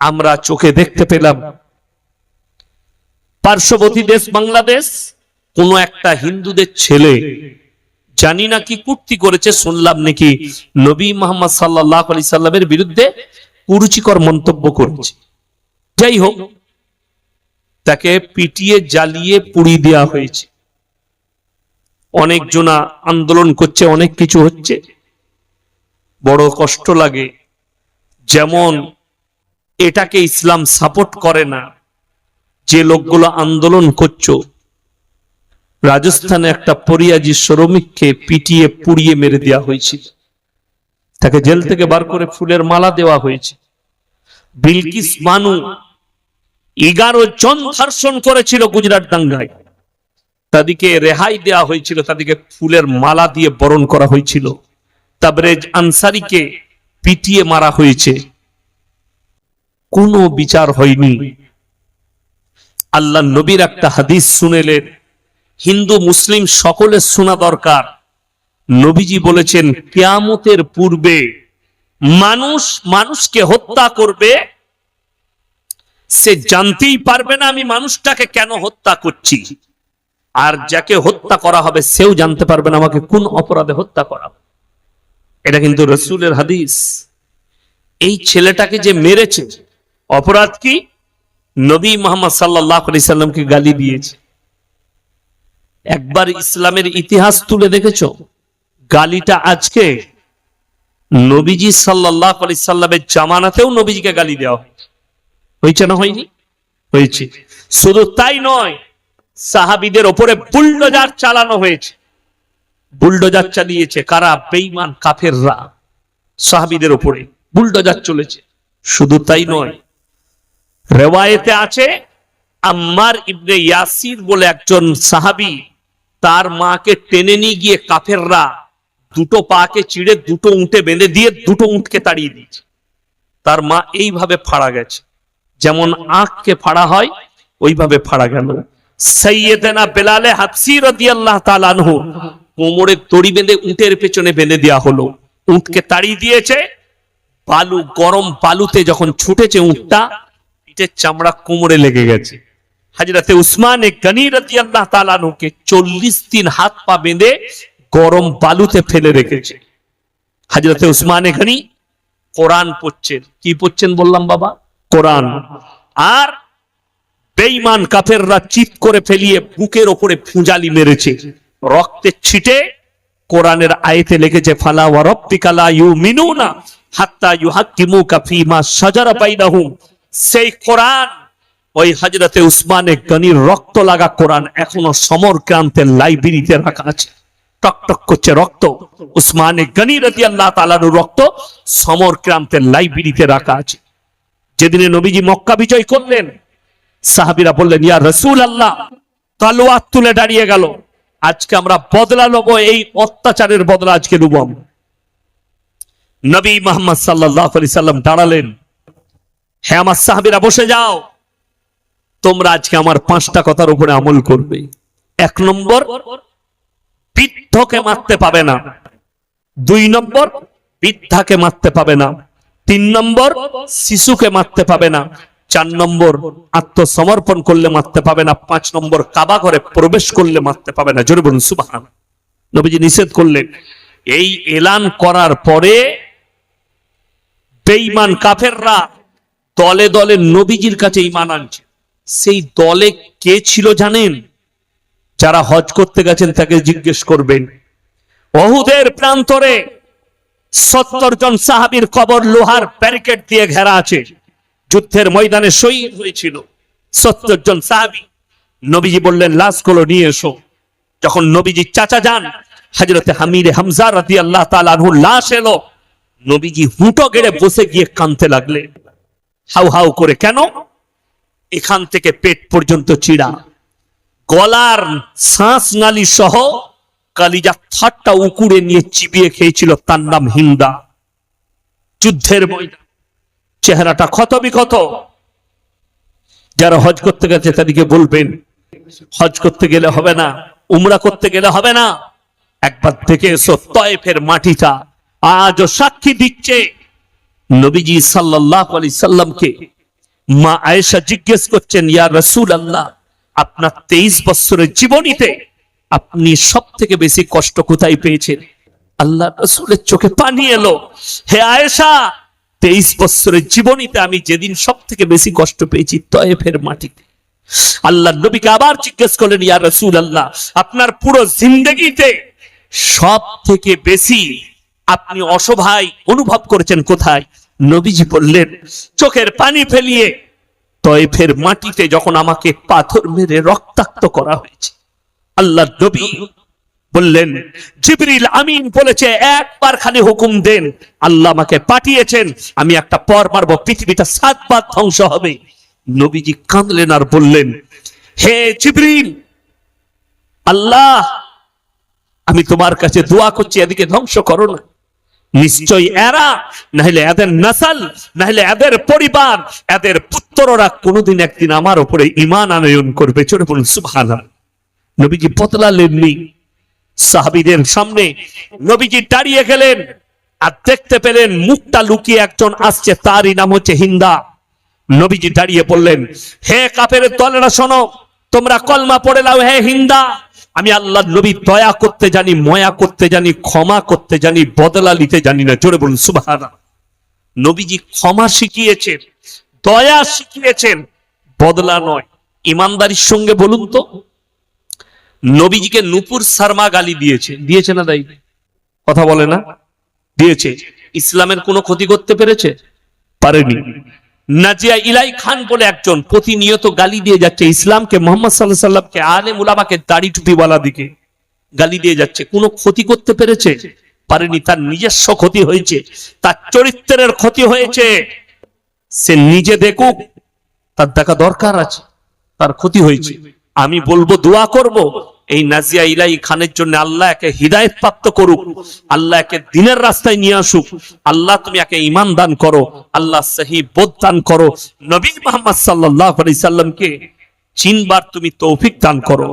আমরা চোখে দেখতে পেলাম পার্শ্ববর্তী দেশ বাংলাদেশ, কোন একটা হিন্দুদের ছেলে জানি না কি কুর্তি করেছে, শুনলাম নাকি নবী মুহাম্মদ সাল্লাল্লাহু আলাইহি সাল্লামের বিরুদ্ধে কুরুচিকর মন্তব্য করেছে। যাই হোক, তাকে পিটিয়ে জ্বালিয়ে পুড়িয়ে দেওয়া হয়েছে। অনেক জনা আন্দোলন করছে, অনেক কিছু হচ্ছে, বড় কষ্ট লাগে। যেমন এটাকে ইসলাম সাপোর্ট করে না, যে লোকগুলো আন্দোলন করছো। রাজস্থানে একটা পরিয়াজি শ্রমিককে পিটিয়ে পুড়িয়ে মেরে দেওয়া হয়েছিল, তাকে জেল থেকে বার করে ফুলের মালা দেওয়া হয়েছে। বিলকিস বানু 11 জন ধর্ষণ করেছিল গুজরাট দাঙ্গায়, তাদেরকে রেহাই দেওয়া হয়েছিল, তাদেরকে ফুলের মালা দিয়ে বরণ করা হয়েছিল। তাবরেজ আনসারীকে পিটিয়ে মারা হয়েছে, কোনো বিচার হয়নি। আল্লাহ নবীর একটা হাদিস শুনেলেন, হিন্দু মুসলিম সকলের শোনা দরকার। নবীজি বলেছেন, কিয়ামতের পূর্বে মানুষ মানুষকে হত্যা করবে, সে জানতেই পারবে না আমি মানুষটাকে কেন হত্যা করছি, আর যাকে হত্যা করা হবে সেও জানতে পারবে না আমাকে কোন অপরাধে হত্যা করা। এটা কিন্তু রাসূলের হাদিস। এই ছেলেটাকে যে মেরেছে, অপরাধ কি? নবী মুহাম্মদ সাল্লাল্লাহু আলাইহি সাল্লামকে গালি দিয়েছে। একবার ইসলামের ইতিহাস তুলে দেখেছো? গালিটা আজকে নবীজি সাল্লাল্লাহু আলাইহি সাল্লামের জামানাতেও নবীজিকে গালি দেওয়া হয়েছে না হয়নি? হয়েছে। শুধু তাই নয়, সাহাবীদের উপরে বুলডোজার চালানো হয়েছে। বুলডোজার চালিয়েছে কারা? বেঈমান কাফেররা। সাহাবীদের উপরে বুলডোজার চলেছে। শুধু তাই নয়, রিওয়ায়েতে আছে আম্মার ইবনে ইয়াসির বলে একজন সাহাবী, তার মাকে টেনে নিয়ে গিয়ে কাফেররা দুটো পাকে চিড়ে দুটো উঁটে বেঁধে দিয়ে দুটো উঁটকে তাড়িয়ে দিয়েছে। তার মা এইভাবে ফাড়া গেছে, যেমন আঁখকে ফাড়া হয় ওইভাবে ফাড়া গেল। সাইয়েদনা বেলালে হাবসি রাদিয়াল্লাহু তাআলা আনহু কোমরে দড়ি বেঁধে উঁটের পেছনে বেঁধে দেওয়া হলো, উঁটকে তাড়িয়ে দিয়েছে। বালু, গরম বালুতে যখন ছুটেছে উঁটটা, পিঠের চামড়া কোমরে লেগে গেছে। হযরতে উসমানে গনি রাদিয়াল্লাহু তাআলা আনহুকে 40 দিন হাত পা বেঁধে গরম বালুতে ফেলে রেখেছে। হযরতে উসমানে গনি কোরআন পড়ছেন। কি পড়ছেন বললাম বাবা? কোরআন। আর বেঈমান কাফেররা চিৎ করে ফেলিয়ে বুকের ওপরে ফুঁজালি মেরেছে, রক্তের ছিটে কোরআনের আয়াতে লিখেছে, ফালা ওয়া রাব্বিকা লা ইউমিনুনা হাত্তা ইউহাক্কিমুকা ফীমা শাজারা বাইনাহুম। সেই কোরআন, ওই হযরতে উসমানে গনির রক্ত লাগা কোরআন এখনো সমর ক্রান্তের লাইব্রেরিতে রাখা আছে, টকটক করছে রক্ত। উসমানে গনি রাদিয়াল্লাহু তাআলার রক্ত সমর ক্রান্তের লাইব্রেরিতে রাখা আছে। যেদিনে নবীজি মক্কা বিজয় করলেন, সাহাবীরা বললেন, ইয়া রাসূলুল্লাহ, তলোয়ার তুলে দাঁড়িয়ে গেল, আজকে আমরা বদলা নেব, এই অত্যাচারের বদলা আজকে নেব। নবী মুহাম্মদ সাল্লাল্লাহু আলাইহি সাল্লাম দাঁড়ালেন, হে আমার সাহাবীরা বসে যাও, তোমরা আজকে আমার 5টা কথার উপরে আমল করবে। 1 নম্বর, বৃদ্ধকে মারতে পাবে না। 2 নম্বর, বৃদ্ধাকে মারতে পাবে না। 3 নম্বর, শিশুকে মারতে পাবে না। 4 নম্বর, আত্মসমর্পণ করলে মারতে পাবে না। 5 নম্বর, কাবা ঘরে প্রবেশ করলে মারতে পাবে না। জোরে বলুন সুবহানাল্লাহ। নবীজি নিষেধ করলেন। এই এলান করার পরে বেঈমান কাফেররা দলে দলে নবীজির কাছে ঈমান আনছে। সেই দলে কে ছিল জানেন? যারা হজ করতে গেছেন তাকে জিজ্ঞেস করবেন। উহুদের প্রান্তরে 70 জন সাহাবীর কবর লোহার ব্যারিকেড দিয়ে ঘেরা আছে। যুদ্ধের ময়দানে শহীদ হয়েছিল 70 জন সাহাবী। নবীজি বললেন, লাশগুলো নিয়ে এসো। যখন নবীজি চাচা যান হযরতে আমির হামজা রাদিয়াল্লাহু তাআলা আনহু লাশ এলো, নবীজি হুঁটো গেড়ে বসে গিয়ে কাঁদতে লাগলেন, হাউ হাউ করে। কেন? এখান থেকে পেট পর্যন্ত চিড়া, গলার শ্বাস নালী সহ কালিজা থাট্টা উকুড়ে নিয়ে চিবিয়ে খেয়েছিল। তার নাম হিন্দা। যুদ্ধের ময়দান, চেহারাটা ক্ষত বিক্ষত। যারা হজ করতে গেছে তাদেরকে বলবেন, হজ করতে গেলে হবে না, উমরা করতে গেলে হবে না, একবার দেখে এসো তয়েফের মাটিটা। আজও সাক্ষী দিচ্ছে নবীজি সাল্লাল্লাহু আলাইহি সাল্লামকে মা আয়েশা জিজ্ঞেস করছেন, ইয়া রাসূলুল্লাহ, আপনার 23 বছরের জীবনীতে আপনি সব থেকে বেশি কষ্ট কোথায় পেয়েছেন? আল্লাহ রাসূলের চোখে পানি এলো। হে আয়েশা, 23 বছরের জীবনীতে আমি যেদিন সব থেকে বেশি কষ্ট পেয়েছি তয়েফের মাটিতে। আল্লাহ নবীকে আবার জিজ্ঞেস করলেন, ইয়া রাসূলুল্লাহ, আপনার পুরো জিন্দেগিতে সব থেকে বেশি আপনি অসহায় অনুভব করেছেন কোথায়? নবীজি বললেন, চোখের পানি ফেলিয়ে তয়েফের মাটিতে, যখন আমাকে পাথর মেরে রক্তাক্ত করা হয়েছে। আল্লাহ নবী বললেন, জিবরিল আমিন বলেছে একবার খালি হুকুম দেন, আল্লাহ আমাকে পাঠিয়েছেন, আমি একটা পর মারবো, পৃথিবীটা 7 বার ধ্বংস হবে। নবীজি কাঁদলেন আর বললেন, হে জিবরিল, আল্লাহ আমি তোমার কাছে দোয়া করছি, এদিকে ধ্বংস করো না। নিশ্চয়ই এরা, নাহলে এদের নসল, নাহলে এদের পরিবার, এদের পুত্ররা কোনোদিন একদিন আমার উপরে ঈমান আনয়ন করবে। চলে বলুন সুবহানাল্লাহ। নবীজি বদলালেননি। সাহাবীদের সামনে নবীজি দাঁড়িয়ে গেলেন আর দেখতে পেলেন মুখটা লুকিয়ে একজন আসছে, তারই নাম হচ্ছে হিন্দা। নবীজি দাঁড়িয়ে বললেন, হে কাফেরের দলেরা শোনো, তোমরা কলমা পড়ে নাও। হে হিন্দা, আমি আল্লাহ নবী দয়া করতে জানি, ময়া করতে জানি, ক্ষমা করতে জানি, বদলা নিতে জানি না। জোরে বলুন সুবহানাল্লাহ। নবীজি ক্ষমা শিখিয়েছেন, দয়া শিখিয়েছেন, বদলা নয়। ইমানদারির সঙ্গে বলুন তো, নবীজিকে নূপুর শর্মা গালি দিয়েছে, দিয়েছে না? তাই কথা বলে না? দিয়েছে। ইসলামের কোনো ক্ষতি করতে পেরেছে? পারেনি। নাজিয়া ইলাই খান বলে একজন প্রতিনিয়ত গালি দিয়ে যাচ্ছে ইসলামকে, মুহাম্মদ সাল্লাল্লাহু আলাইহি সাল্লামকে, আলেম উলামাকে, দাড়ি টুপিওয়ালা দিকে গালি দিয়ে যাচ্ছে। কোনো ক্ষতি করতে পেরেছে? পারেনি। তার নিজস্ব ক্ষতি হয়েছে, তার চরিত্রের ক্ষতি হয়েছে। সে নিজে দেখুক, তার দেখা দরকার আছে, তার ক্ষতি হয়েছে। আমি বলবো, দোয়া করব, এই নাজিয়া ইলাই খানের জন্য আল্লাহ একে হিদায়াত প্রাপ্ত করুক, আল্লাহ একে দ্বীনের রাস্তায় নিয়ে আসুক। আল্লাহ তুমি একে ঈমান দান করো, আল্লাহ সহি বোধ দান করো, নবী মুহাম্মদ সাল্লাল্লাহু আলাইহি সাল্লামকে চিনবার তুমি তৌফিক দান করো।